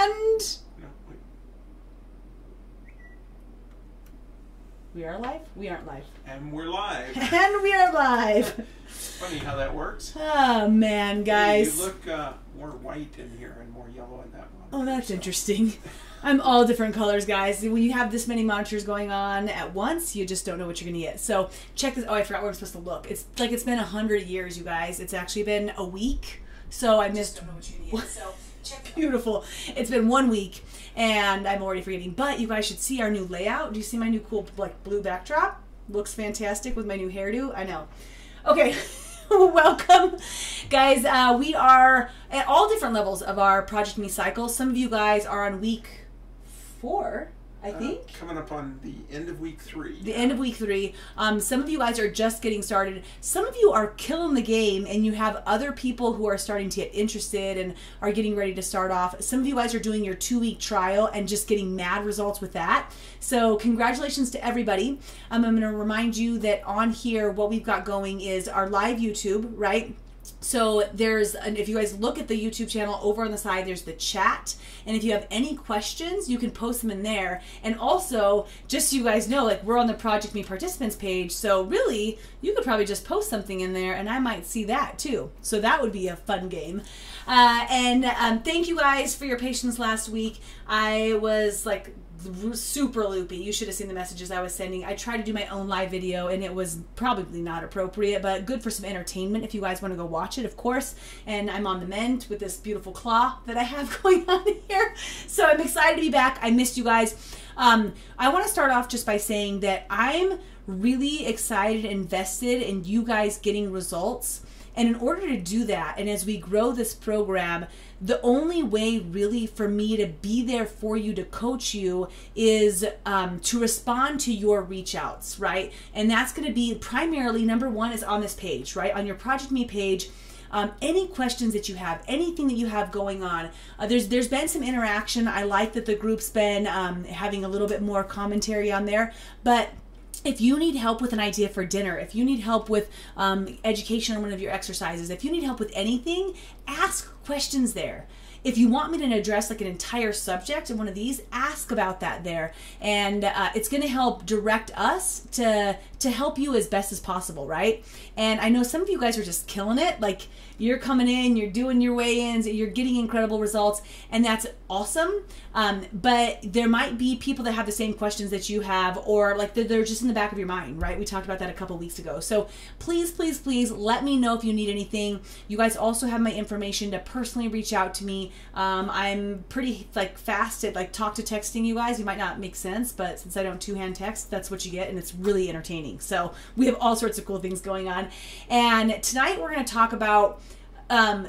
And No, wait. we are live? We aren't live. And we're live. And we are live. Funny how that works. Oh, man, guys. You look more white in here and more yellow in that one. Oh, that's interesting. I'm all different colors, guys. When you have this many monitors going on at once, you just don't know what you're going to get. So check this. Oh, I forgot where I'm supposed to look. It's like it's been 100 years, you guys. It's actually been a week. So I missed. Don't know what you're going to get. So check. Beautiful. It's been 1 week, and I'm already forgetting. But you guys should see our new layout. Do you see my new cool like blue backdrop? Looks fantastic with my new hairdo. I know. Okay. Welcome, guys. We are at all different levels of our Project Me cycle. Some of you guys are on week 4, I think. Coming up on the end of week 3. The end of week 3. Some of you guys are just getting started. Some of you are killing the game, and you have other people who are starting to get interested and are getting ready to start off. Some of you guys are doing your 2-week trial and just getting mad results with that. So congratulations to everybody. I'm going to remind you that on here, what we've got going is our live YouTube, right? So there's, if you guys look at the YouTube channel over on the side, there's the chat. And if you have any questions, you can post them in there. And also, just so you guys know, like we're on the Project Me participants page. So really, you could probably just post something in there and I might see that too. So that would be a fun game. Thank you guys for your patience last week. I was like super loopy. You should have seen the messages I was sending. I tried to do my own live video and it was probably not appropriate, but good for some entertainment if you guys want to go watch it, of course. And I'm on the mend with this beautiful claw that I have going on here. So I'm excited to be back. I missed you guys. I want to start off just by saying that I'm really excited and invested in you guys getting results. And in order to do that, and as we grow this program, the only way really for me to be there for you, to coach you, is to respond to your reach outs, right? And that's going to be primarily, number one is on this page, right? On your Project Me page. Any questions that you have, anything that you have going on, there's been some interaction. I like that the group's been having a little bit more commentary on there, but if you need help with an idea for dinner, if you need help with education on one of your exercises, if you need help with anything, ask questions there. If you want me to address like an entire subject in one of these, ask about that there. And it's going to help direct us to help you as best as possible, right? And I know some of you guys are just killing it. Like you're coming in, you're doing your weigh-ins, you're getting incredible results, and that's awesome. But there might be people that have the same questions that you have, or like they're just in the back of your mind, right? We talked about that a couple weeks ago. So please, please, please let me know if you need anything. You guys also have my information to personally reach out to me. I'm pretty like fast at like talk to texting you guys. You might not make sense, but since I don't two-hand text, that's what you get, and it's really entertaining. So we have all sorts of cool things going on. And tonight we're going to talk about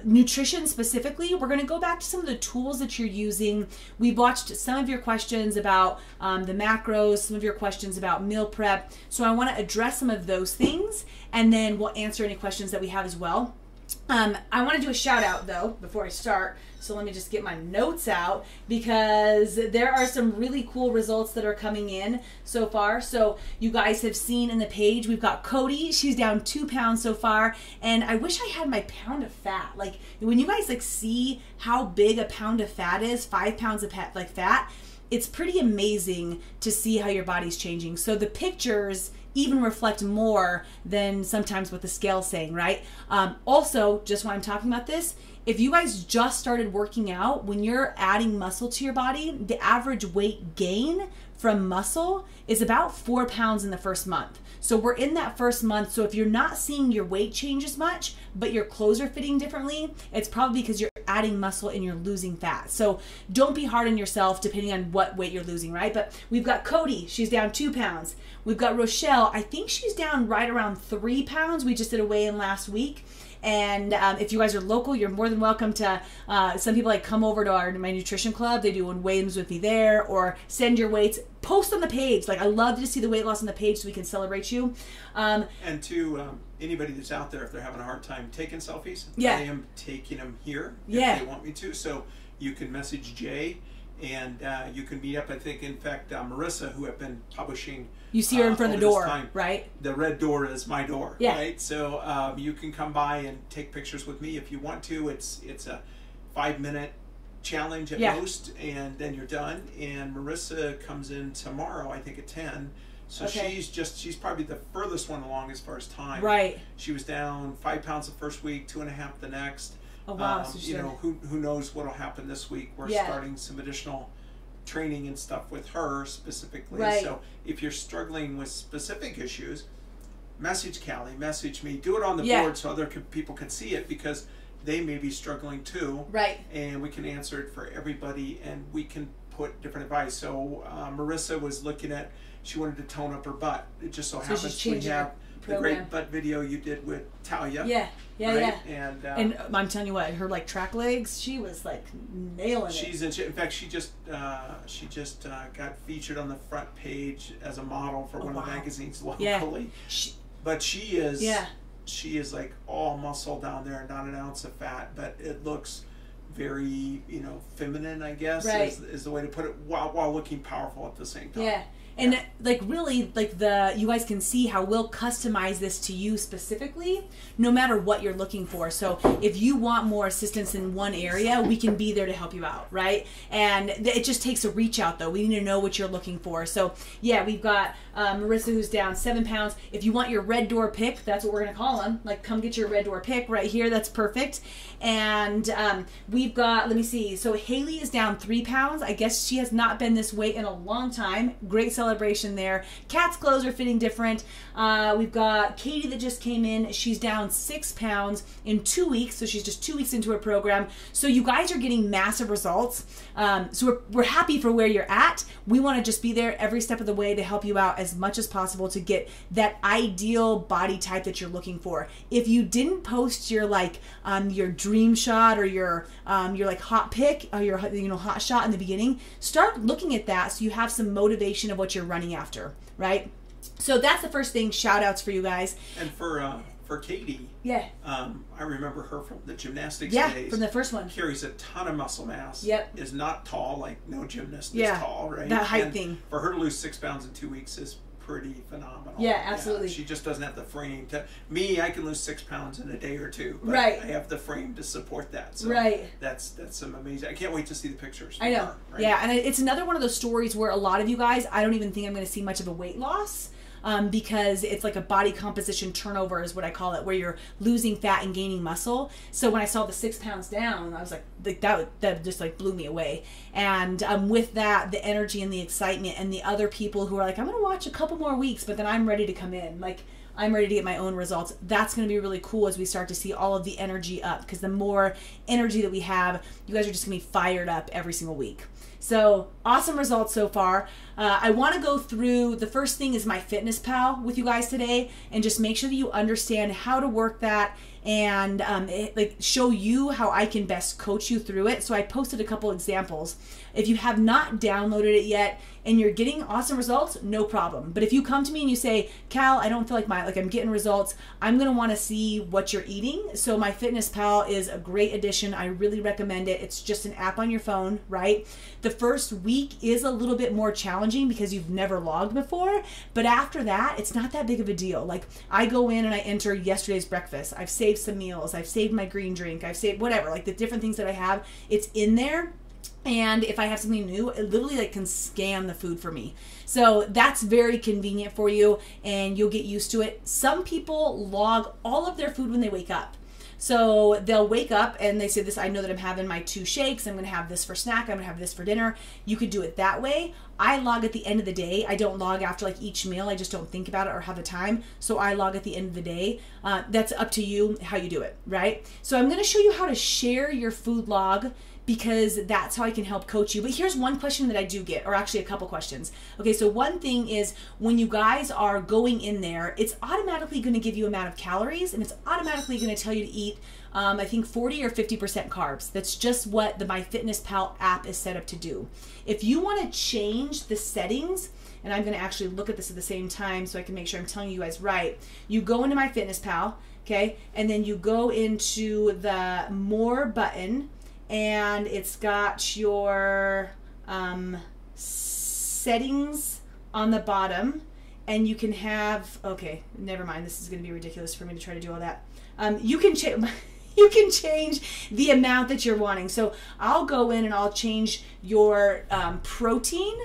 nutrition specifically. We're going to go back to some of the tools that you're using. We've watched some of your questions about the macros, some of your questions about meal prep. So I want to address some of those things, and then we'll answer any questions that we have as well. I want to do a shout out though before I start. So let me just get my notes out, because there are some really cool results that are coming in so far. So you guys have seen in the page, we've got Cody. She's down 2 pounds so far. And I wish I had my pound of fat. Like when you guys like see how big a pound of fat is, 5 pounds of fat, it's pretty amazing to see how your body's changing. So the pictures even reflect more than sometimes what the scale's saying, right? Also, just while I'm talking about this, if you guys just started working out, when you're adding muscle to your body, the average weight gain from muscle is about 4 pounds in the first month. So we're in that first month. So if you're not seeing your weight change as much, but your clothes are fitting differently, it's probably because you're adding muscle and you're losing fat. So don't be hard on yourself depending on what weight you're losing, right? But we've got Cody, she's down 2 pounds. We've got Rochelle, I think she's down right around 3 pounds. We just did a weigh-in last week. And if you guys are local, you're more than welcome to, some people like come over to my nutrition club. They do weigh-ins with me there, or send your weights, post on the page. Like I love to see the weight loss on the page so we can celebrate you. And to anybody that's out there, if they're having a hard time taking selfies, yeah. I am taking them here yeah. if they want me to. So you can message Jay, and you can meet up. I think, in fact, Marissa, who have been publishing. You see her in front of the door, right? The red door is my door, yeah. right? So you can come by and take pictures with me if you want to. It's a 5-minute challenge at most, and then you're done. And Marissa comes in tomorrow, I think at 10. So she's probably the furthest one along as far as time. Right. She was down 5 pounds the first week, 2.5 the next. Oh wow! So you know, who knows what'll happen this week? We're starting some additional training and stuff with her specifically. Right. So if you're struggling with specific issues, message Callie, message me. Do it on the board so other people can see it, because they may be struggling too. Right. And we can answer it for everybody, and we can put different advice. So Marissa was looking at, she wanted to tone up her butt. It just so happens we have the great butt video you did with Talia. Yeah. And I'm telling you what, her like track legs, she was like nailing it. In fact, she just got featured on the front page as a model for one of the magazines locally. Yeah. But she is like all muscle down there, not an ounce of fat, but it looks very, you know, feminine, I guess, is the way to put it, while looking powerful at the same time. Yeah. And like really, like you guys can see how we'll customize this to you specifically, no matter what you're looking for. So if you want more assistance in one area, we can be there to help you out, right? And it just takes a reach out though. We need to know what you're looking for. So yeah, we've got Marissa who's down 7 pounds. If you want your red door pick, that's what we're gonna call them. Like, come get your red door pick right here. That's perfect. And we've got, let me see. So Haley is down 3 pounds. I guess she has not been this weight in a long time. Great celebration there. Kat's clothes are fitting different. We've got Katie that just came in. She's down 6 pounds in 2 weeks. So she's just 2 weeks into her program. So you guys are getting massive results. So we're happy for where you're at. We want to just be there every step of the way to help you out as much as possible to get that ideal body type that you're looking for. If you didn't post your your dream shot or your like hot pick or your hot shot in the beginning, start looking at that so you have some motivation of what you're running after, right? So that's the first thing. Shout outs for you guys. And for Katie, I remember her from the gymnastics days. From the first one. Carries a ton of muscle mass. Yep. Is not tall, like no gymnast is tall, right? That height thing. For her to lose 6 pounds in 2 weeks is pretty phenomenal. Yeah, absolutely. She just doesn't have the frame to. Me, I can lose 6 pounds in a day or two, but right. I have the frame to support that. So right. That's some amazing. I can't wait to see the pictures. I know. Her, right? Yeah, and it's another one of those stories where a lot of you guys, I don't even think I'm going to see much of a weight loss. Because it's like a body composition turnover is what I call it, where you're losing fat and gaining muscle. So when I saw the 6 pounds down, I was like that just like blew me away. And with that, the energy and the excitement and the other people who are like, I'm going to watch a couple more weeks, but then I'm ready to come in. Like, I'm ready to get my own results. That's going to be really cool as we start to see all of the energy up, because the more energy that we have, you guys are just going to be fired up every single week. So awesome results so far. I want to go through, the first thing is MyFitnessPal with you guys today, and just make sure that you understand how to work that, and like show you how I can best coach you through it. So I posted a couple examples. If you have not downloaded it yet and you're getting awesome results, no problem. But if you come to me and you say, Cal, I don't feel like I'm getting results, I'm gonna want to see what you're eating. So MyFitnessPal is a great addition. I really recommend it. It's just an app on your phone, right? The first week is a little bit more challenging because you've never logged before, but after that, it's not that big of a deal. Like, I go in and I enter yesterday's breakfast. I've saved some meals. I've saved my green drink. I've saved whatever, like the different things that I have, it's in there. And if I have something new, it literally like can scan the food for me. So that's very convenient for you, and you'll get used to it. Some people log all of their food when they wake up. So they'll wake up and they say this, I know that I'm having my 2 shakes. I'm going to have this for snack. I'm going to have this for dinner. You could do it that way. I log at the end of the day. I don't log after like each meal. I just don't think about it or have the time. So I log at the end of the day. That's up to you how you do it, right? So I'm going to show you how to share your food log, because that's how I can help coach you. But here's one question that I do get, or actually a couple questions. Okay, so one thing is when you guys are going in there, it's automatically going to give you amount of calories, and it's automatically going to tell you to eat, I think 40 or 50% carbs. That's just what the MyFitnessPal app is set up to do. If you want to change the settings, and I'm going to actually look at this at the same time so I can make sure I'm telling you guys right, you go into MyFitnessPal, okay, and then you go into the More button, and it's got your settings on the bottom, and you can have, okay, never mind, this is going to be ridiculous for me to try to do all that. You can change you can change the amount that you're wanting. So I'll go in and I'll change your protein.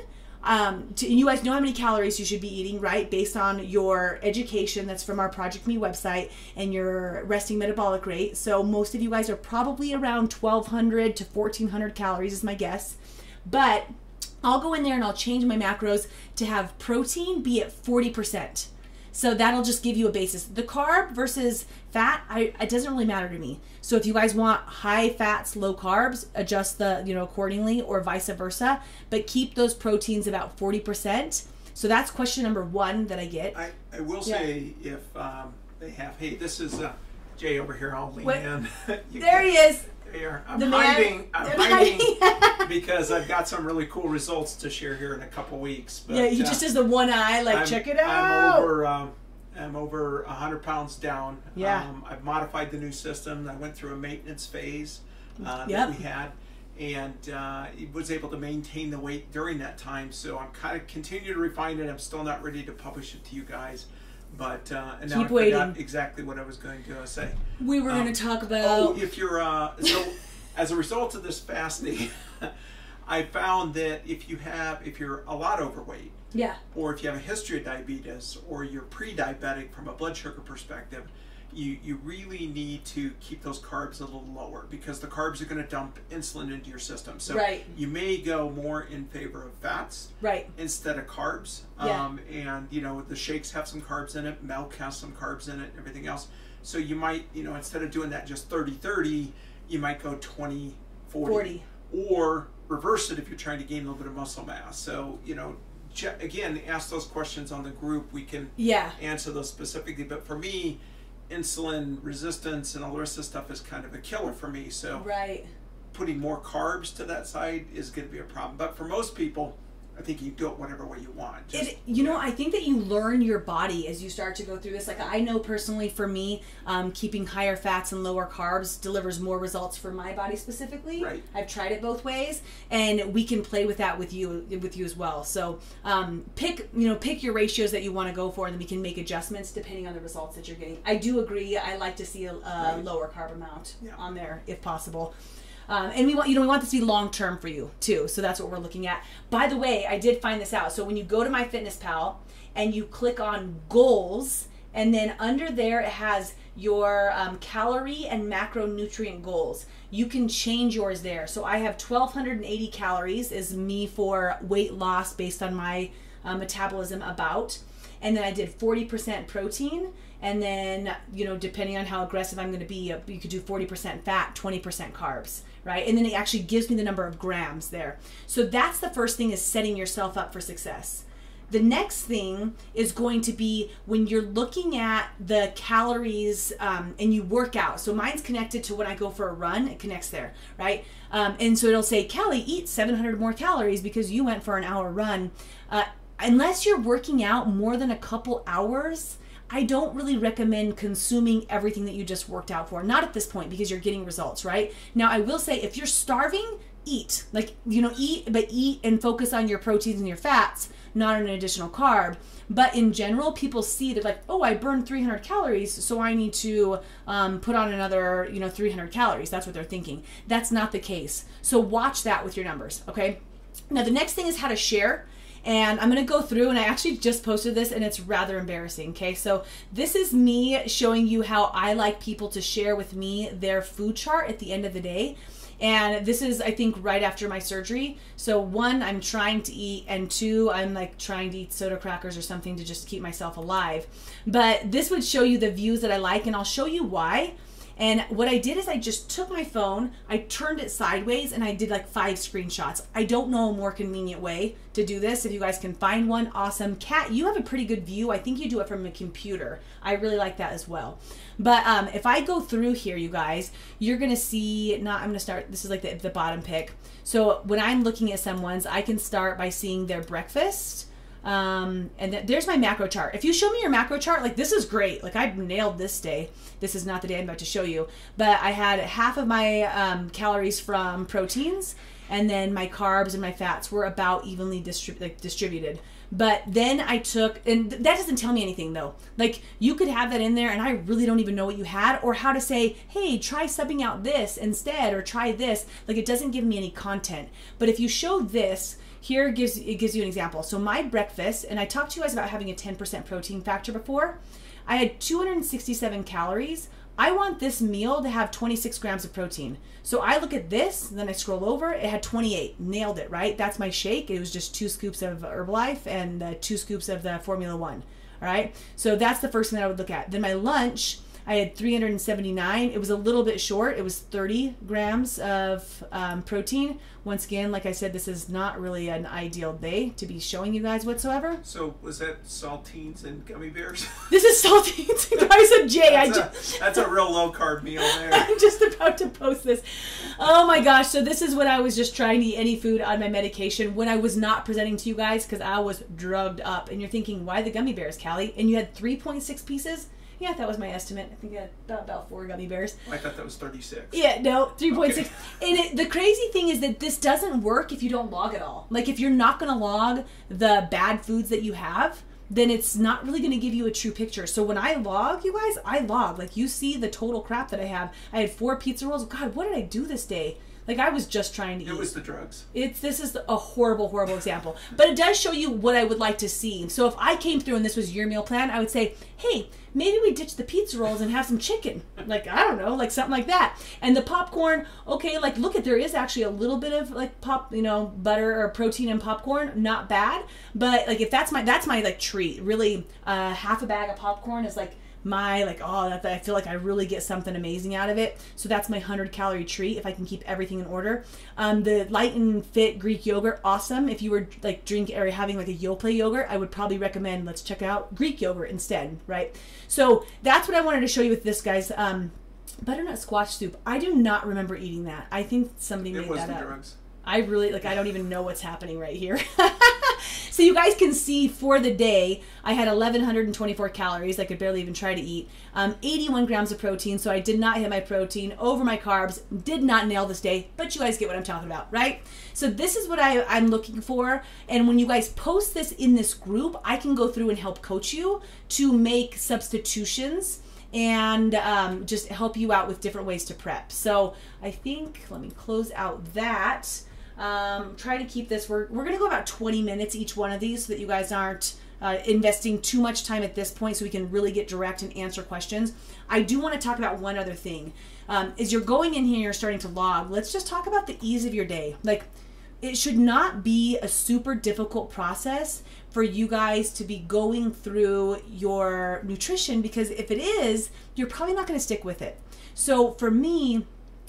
You guys know how many calories you should be eating, right? Based on your education that's from our Project Me website and your resting metabolic rate. So most of you guys are probably around 1,200 to 1,400 calories is my guess. But I'll go in there and I'll change my macros to have protein be at 40%. So that'll just give you a basis. The carb versus fat, it doesn't really matter to me. So if you guys want high fats, low carbs, adjust the, accordingly, or vice versa. But keep those proteins about 40%. So that's question number one that I get. I will say if they have, hey, this is Jay over here. I'll lean in. There he is. There. I'm hiding because I've got some really cool results to share here in a couple weeks. But, yeah, he just has the one eye, check it out. I'm over 100 pounds down. Yeah. I've modified the new system. I went through a maintenance phase that we had, and was able to maintain the weight during that time. So I'm kind of continuing to refine it. I'm still not ready to publish it to you guys. But and now keep waiting. I forgot exactly what I was going to say. We were going to talk about. Oh, if you're so as a result of this fasting, I found that if you're a lot overweight, or if you have a history of diabetes, or you're pre-diabetic from a blood sugar perspective, you really need to keep those carbs a little lower, because the carbs are going to dump insulin into your system. So you may go more in favor of fats instead of carbs. And the shakes have some carbs in it, milk has some carbs in it, and everything else. So you might, instead of doing that just 30-30, you might go 20-40. Or reverse it if you're trying to gain a little bit of muscle mass. So, again, ask those questions on the group. We can answer those specifically. But for me, insulin resistance and all the rest of the stuff is kind of a killer for me. So putting more carbs to that side is going to be a problem. But for most people, I think you do it whatever way you want. I think that you learn your body as you start to go through this. Like, I know personally for me, keeping higher fats and lower carbs delivers more results for my body specifically. I've tried it both ways, and we can play with that with you as well. So pick your ratios that you want to go for, and then we can make adjustments depending on the results that you're getting. I do agree. I like to see a lower carb amount on there if possible. And we want this to be long term for you too. So that's what we're looking at. By the way, I did find this out. So when you go to MyFitnessPal and you click on goals, and then under there it has your calorie and macronutrient goals. You can change yours there. So I have 1,280 calories is me for weight loss based on my metabolism about. And then I did 40% protein. And then, depending on how aggressive I'm going to be, you could do 40% fat, 20% carbs, right? And then it actually gives me the number of grams there. So that's the first thing, is setting yourself up for success. The next thing is going to be when you're looking at the calories and you work out. So mine's connected to when I go for a run, it connects there, right? And so it'll say, Callie, eat 700 more calories because you went for an hour run. Unless you're working out more than a couple hours, I don't really recommend consuming everything that you just worked out for. Not at this point, because you're getting results, right? Now, I will say, if you're starving, eat. Eat and focus on your proteins and your fats, not on an additional carb. But in general, people see that, like, oh, I burned 300 calories, so I need to put on another, 300 calories. That's what they're thinking. That's not the case. So watch that with your numbers, okay? Now, the next thing is how to share. And I'm going to go through, and I actually just posted this, and it's rather embarrassing, okay? So this is me showing you how I like people to share with me their food chart at the end of the day. And this is, I think, right after my surgery. So 1, I'm trying to eat, and 2, I'm trying to eat soda crackers or something to just keep myself alive. But this would show you the views that I like, and I'll show you why. And what I did is I just took my phone, I turned it sideways, and I did 5 screenshots. I don't know a more convenient way to do this. If you guys can find one, awesome. Kat, you have a pretty good view. I think you do it from a computer. I really like that as well. But if I go through here, you guys, you're going to see, I'm going to start, this is the bottom pick. So when I'm looking at someone's, I can start by seeing their breakfast. And there's my macro chart. If you show me your macro chart, this is great. I've nailed this day. This is not the day I'm about to show you, but I had half of my calories from proteins, and then my carbs and my fats were about evenly distributed. But then I took, and that doesn't tell me anything though. Like you could have that in there and I really don't even know what you had, or how to say, hey, try subbing out this instead, or try this. Like it doesn't give me any content. But if you show this, here it gives you an example. So my breakfast, and I talked to you guys about having a 10% protein factor before. I had 267 calories. I want this meal to have 26 grams of protein. So I look at this, and then I scroll over, it had 28. Nailed it, right? That's my shake. It was just 2 scoops of Herbalife and 2 scoops of the Formula One. All right? So that's the first thing that I would look at. Then my lunch, I had 379. It was a little bit short. It was 30 grams of protein. Once again, like I said, this is not really an ideal day to be showing you guys whatsoever. So was that saltines and gummy bears? This is saltines and gummy bears. Jay, that's a real low carb meal there. I'm just about to post this. Oh my gosh. So this is when I was just trying to eat any food on my medication when I was not presenting to you guys because I was drugged up. And you're thinking, why the gummy bears, Callie? And you had 3.6 pieces? Yeah, that was my estimate. I think I had about 4 gummy bears. I thought that was 36. Yeah, no, 3.6. Okay. And the crazy thing is that this doesn't work if you don't log at all. Like if you're not going to log the bad foods that you have, then it's not really going to give you a true picture. So when I log, you guys, I log. Like you see the total crap that I have. I had 4 pizza rolls. God, what did I do this day? Like I was just trying to eat. It was the drugs. This is a horrible, horrible example. But it does show you what I would like to see. So if I came through and this was your meal plan, I would say, hey, maybe we ditch the pizza rolls and have some chicken. Like, I don't know, like something like that. And the popcorn, okay, like look at, there is actually a little bit of like butter or protein in popcorn. Not bad. But like if that's my like treat, really half a bag of popcorn is like my I feel like I really get something amazing out of it. So that's my 100-calorie treat if I can keep everything in order. The Light and Fit Greek yogurt, awesome. If you were like drinking or having like a Yoplait yogurt, I would probably recommend, let's check out Greek yogurt instead, right? So that's what I wanted to show you with this, guys. Butternut squash soup. I do not remember eating that. I think somebody made that up. It was the drugs. I really, I don't even know what's happening right here. So you guys can see for the day, I had 1,124 calories. I could barely even try to eat. 81 grams of protein, so I did not hit my protein, over my carbs, did not nail this day, but you guys get what I'm talking about, right? So this is what I'm looking for, and when you guys post this in this group, I can go through and help coach you to make substitutions and just help you out with different ways to prep. So I think, let me close out that. Try to keep this, we're going to go about 20 minutes each one of these so that you guys aren't investing too much time at this point, so we can really get direct and answer questions. I do want to talk about one other thing. As you're going in here, you're starting to log, let's just talk about the ease of your day. Like, it should not be a super difficult process for you guys to be going through your nutrition, because if it is, you're probably not going to stick with it. So for me,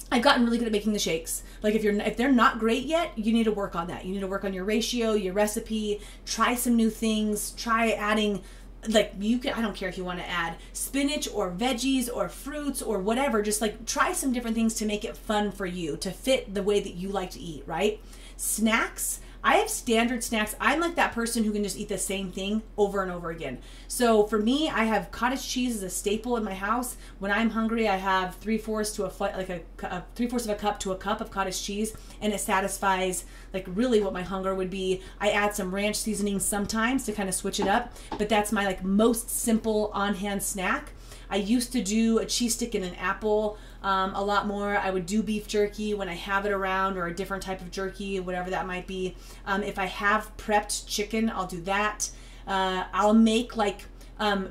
I've gotten really good at making the shakes. Like if they're not great yet, you need to work on that. You need to work on your ratio, your recipe, try some new things, try adding, like I don't care if you want to add spinach or veggies or fruits or whatever, just like try some different things to make it fun for you, to fit the way that you like to eat, right? Snacks. I have standard snacks. I'm like that person who can just eat the same thing over and over again. So for me, I have cottage cheese as a staple in my house. When I'm hungry, I have 3/4 of a cup to a cup of cottage cheese, and it satisfies like really what my hunger would be. I add some ranch seasoning sometimes to kind of switch it up, but that's my like most simple on-hand snack. I used to do a cheese stick and an apple a lot more. I would do beef jerky when I have it around, or a different type of jerky, whatever that might be. If I have prepped chicken, I'll do that. I'll make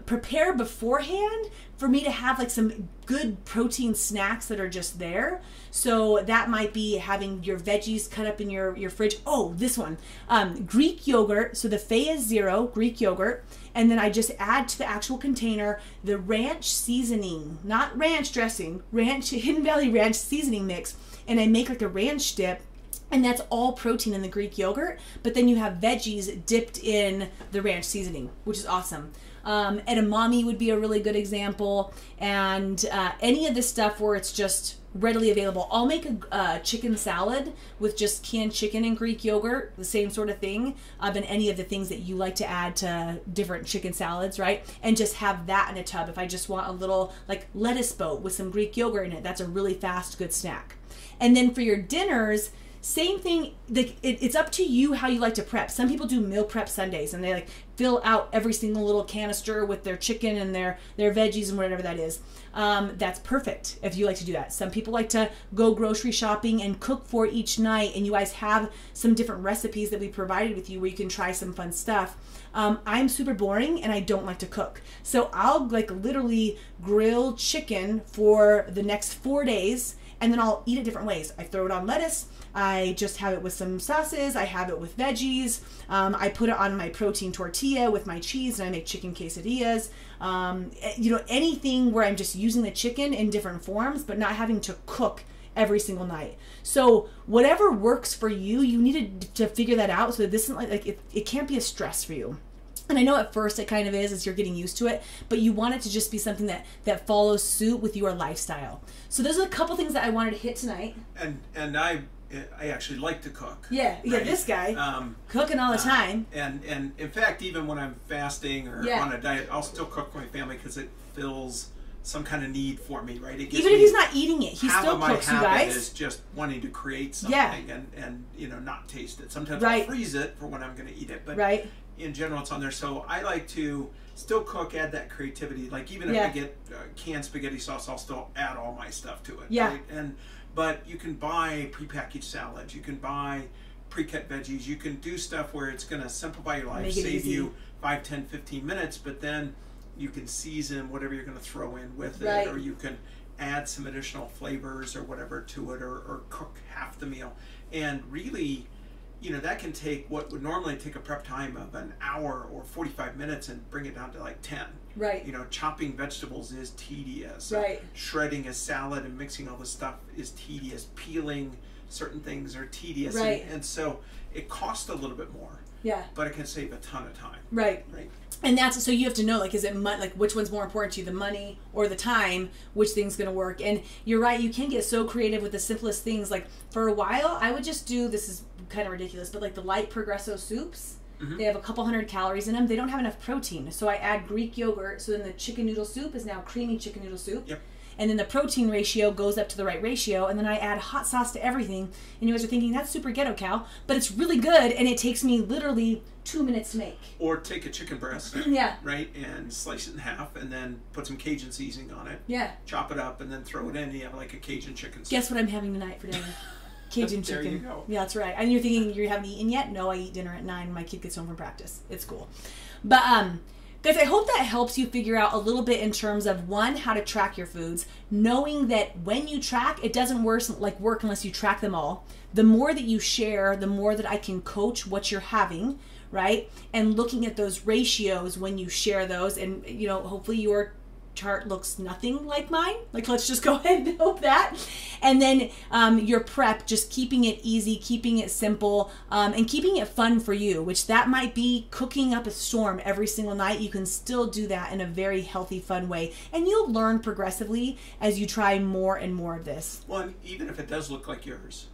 prepare beforehand for me to have like some good protein snacks that are just there. So that might be having your veggies cut up in your fridge. Oh, this one, Greek yogurt. So the Faya Zero Greek yogurt. And then I just add to the actual container the ranch seasoning, not ranch dressing, Hidden Valley ranch seasoning mix. And I make like a ranch dip. And that's all protein in the Greek yogurt. But then you have veggies dipped in the ranch seasoning, which is awesome. Edamame would be a really good example. And any of this stuff where it's just readily available. I'll make a chicken salad with just canned chicken and Greek yogurt, the same sort of thing, and any of the things that you like to add to different chicken salads, right? And just have that in a tub. If I just want a little like lettuce boat with some Greek yogurt in it, that's a really fast, good snack. And then for your dinners, Same thing, like it's up to you how you like to prep. Some people do meal prep Sundays and they like fill out every single little canister with their chicken and their veggies and whatever that is. That's perfect if you like to do that. Some people like to go grocery shopping and cook for each night, and you guys have some different recipes that we provided with you where you can try some fun stuff. I'm super boring and I don't like to cook. So I'll like literally grill chicken for the next 4 days, and then I'll eat it different ways. I throw it on lettuce. I just have it with some sauces. I have it with veggies. I put it on my protein tortilla with my cheese, and I make chicken quesadillas. You know, anything where I'm just using the chicken in different forms, but not having to cook every single night. So whatever works for you, you need to figure that out so that this isn't like it can't be a stress for you. And I know at first it kind of is as you're getting used to it, but you want it to just be something that follows suit with your lifestyle. So those are a couple things that I wanted to hit tonight. And I actually like to cook. Yeah, right? This guy cooking all the time. And in fact, even when I'm fasting or on a diet, I'll still cook for my family because it fills some kind of need for me, right? It gives even if he's not eating it, he still cooks, you guys. Half of my habit is just wanting to create something and you know, not taste it. Sometimes I'll freeze it for when I'm going to eat it, but in general, it's on there. So I like to still cook, add that creativity. Like even if I get canned spaghetti sauce, I'll still add all my stuff to it. Right? But you can buy prepackaged salads. You can buy pre-cut veggies. You can do stuff where it's going to simplify your life, save you 5, 10, 15 minutes, but then you can season whatever you're going to throw in with it, or you can add some additional flavors or whatever to it, or cook half the meal. And really, you know, that can take what would normally take a prep time of an hour or 45 minutes and bring it down to like 10. You know, chopping vegetables is tedious. Shredding a salad and mixing all this stuff is tedious. Peeling certain things are tedious. And so it costs a little bit more. But it can save a ton of time. And that's, so you have to know, like, is it like which one's more important to you, the money or the time, which thing's going to work. And you're right, you can get so creative with the simplest things. Like for a while, I would just do, this is kind of ridiculous, but like the light Progresso soups, they have a couple hundred calories in them. They don't have enough protein. So I add Greek yogurt. So then the chicken noodle soup is now creamy chicken noodle soup. And then the protein ratio goes up to the right ratio. And then I add hot sauce to everything. And you guys are thinking, that's super ghetto, Cal. But it's really good. And it takes me literally 2 minutes to make. Or take a chicken breast. Right? And slice it in half. And then put some Cajun seasoning on it. Chop it up and then throw it in. You have like a Cajun chicken soup. Guess what I'm having tonight for dinner? Cajun chicken. There you go. Yeah, that's right. And you're thinking you haven't eaten yet? No, I eat dinner at 9 when my kid gets home from practice. It's cool. But guys, I hope that helps you figure out a little bit in terms of, one, how to track your foods, knowing that when you track, it doesn't work unless you track them all. The more that you share, the more that I can coach what you're having, right? And looking at those ratios when you share those, and you know, hopefully your chart looks nothing like mine. Like, let's just go ahead and hope that. And then your prep, just keeping it easy, keeping it simple, and keeping it fun for you, which that might be cooking up a storm every single night. You can still do that in a very healthy, fun way. And you'll learn progressively as you try more and more of this. Well, and even if it does look like yours.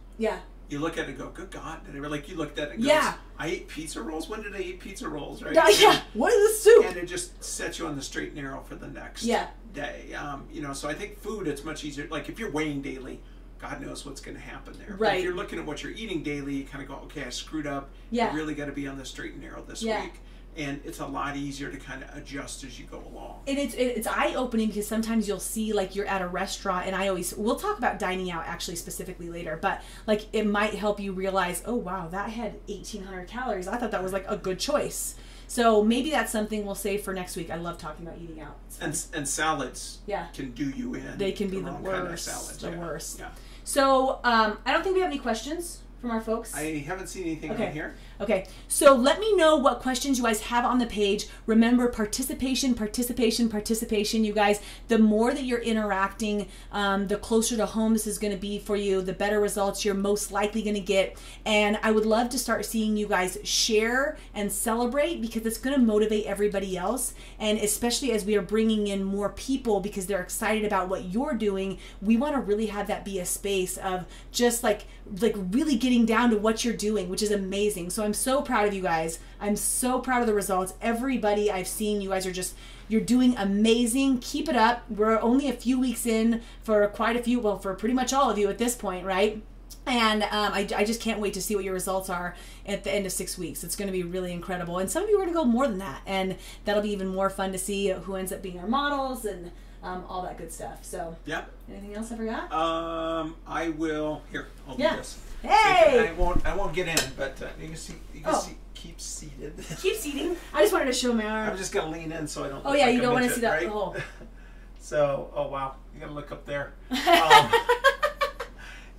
You look at it and go, good God. And like you looked at it and goes, I ate pizza rolls? When did I eat pizza rolls? Right? What is this soup? And it just sets you on the straight and narrow for the next day. You know, so I think food, it's much easier. Like if you're weighing daily, God knows what's going to happen there. But if you're looking at what you're eating daily, you kind of go, okay, I screwed up. I really got to be on the straight and narrow this week. And it's a lot easier to kind of adjust as you go along. And it's eye-opening because sometimes you'll see, like, you're at a restaurant, and we'll talk about dining out actually specifically later, but like it might help you realize, oh wow, that had 1,800 calories. I thought that was like a good choice. So maybe that's something we'll save for next week. I love talking about eating out. And salads can do you in. They can be the worst. Kind of worst. So I don't think we have any questions from our folks. I haven't seen anything on here. Okay, so let me know what questions you guys have on the page. Remember, participation, you guys. The more that you're interacting, the closer to home this is going to be for you, the better results you're most likely going to get. And I would love to start seeing you guys share and celebrate, because it's going to motivate everybody else. And especially as we are bringing in more people because they're excited about what you're doing, we want to really have that be a space of just like really getting down to what you're doing, which is amazing. So I'm so proud of you guys. I'm so proud of the results. Everybody I've seen, you guys are you're doing amazing. Keep it up. We're only a few weeks in for quite a few, well, for pretty much all of you at this point, right? And I just can't wait to see what your results are at the end of 6 weeks. It's going to be really incredible. And some of you are going to go more than that. And that'll be even more fun to see who ends up being our models and all that good stuff. So, yeah. Anything else I forgot? I will. Here, I'll do this. Hey! I won't get in, but you can see. Keep seated. Keep seating. I just wanted to show my arm. I'm just going to lean in so I don't. Oh, yeah, like you don't want to see that. Right? Oh. So, oh, wow. You got to look up there.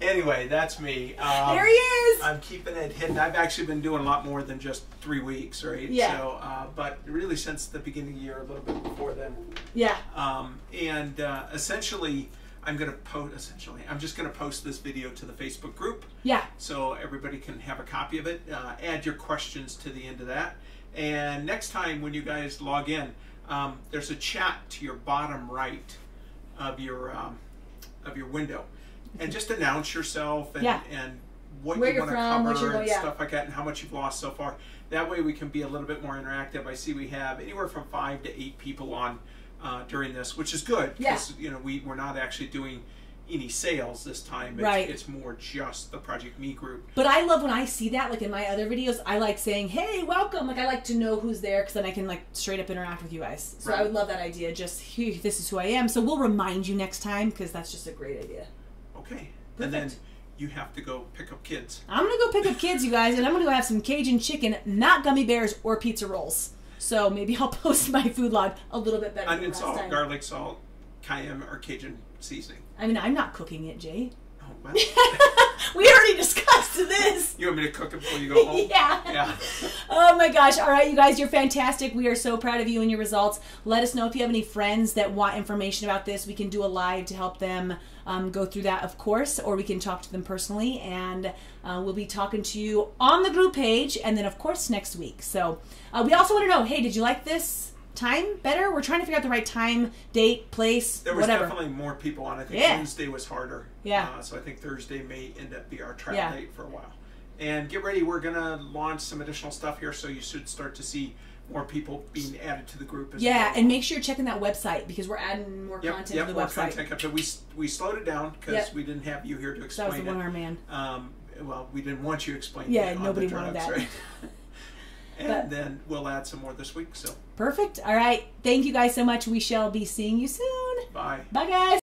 Anyway, that's me. There he is. I'm keeping it hidden. I've actually been doing a lot more than just 3 weeks, right? Yeah. So, but really since the beginning of the year, a little bit before then. Yeah. And essentially, I'm just going to post this video to the Facebook group. Yeah. So everybody can have a copy of it. Add your questions to the end of that. And next time when you guys log in, there's a chat to your bottom right of your window. And just announce yourself and what where you want to cover and yeah. stuff like that, and how much you've lost so far. That way we can be a little bit more interactive. I see we have anywhere from 5 to 8 people on during this, which is good because we're not actually doing any sales this time. It's more just the Project Me group. But I love when I see that, like in my other videos, I like saying, hey, welcome. Like I like to know who's there because then I can like straight up interact with you guys. So I would love that idea. Just, hey, this is who I am. So we'll remind you next time because that's just a great idea. Okay. Perfect. And then you have to go pick up kids. I'm going to go pick up kids, you guys, and I'm going to go have some Cajun chicken, not gummy bears or pizza rolls. So maybe I'll post my food log a little bit better. Onion salt, garlic salt, cayenne, or Cajun seasoning. I mean, I'm not cooking it, Jay. Oh, well. We already discussed this. You want me to cook it before you go home? Yeah. Oh my gosh. All right, you guys, you're fantastic. We are so proud of you and your results. Let us know if you have any friends that want information about this. We can do a live to help them go through that, of course, or we can talk to them personally. And we'll be talking to you on the group page and then, of course, next week. So we also want to know, hey, did you like this time better? We're trying to figure out the right time, date, place, there was whatever. Definitely more people on. I think Wednesday was harder. Yeah. So I think Thursday may end up be our trial date for a while. And get ready, we're going to launch some additional stuff here, so you should start to see more people being added to the group as well. And make sure you're checking that website because we're adding more content to the more website. Content. We slowed it down because we didn't have you here to explain that was the one-arm man. Well, we didn't want you to explain it. Nobody wanted that. Right? And then we'll add some more this week. So perfect. All right. Thank you guys so much. We shall be seeing you soon. Bye. Bye, guys.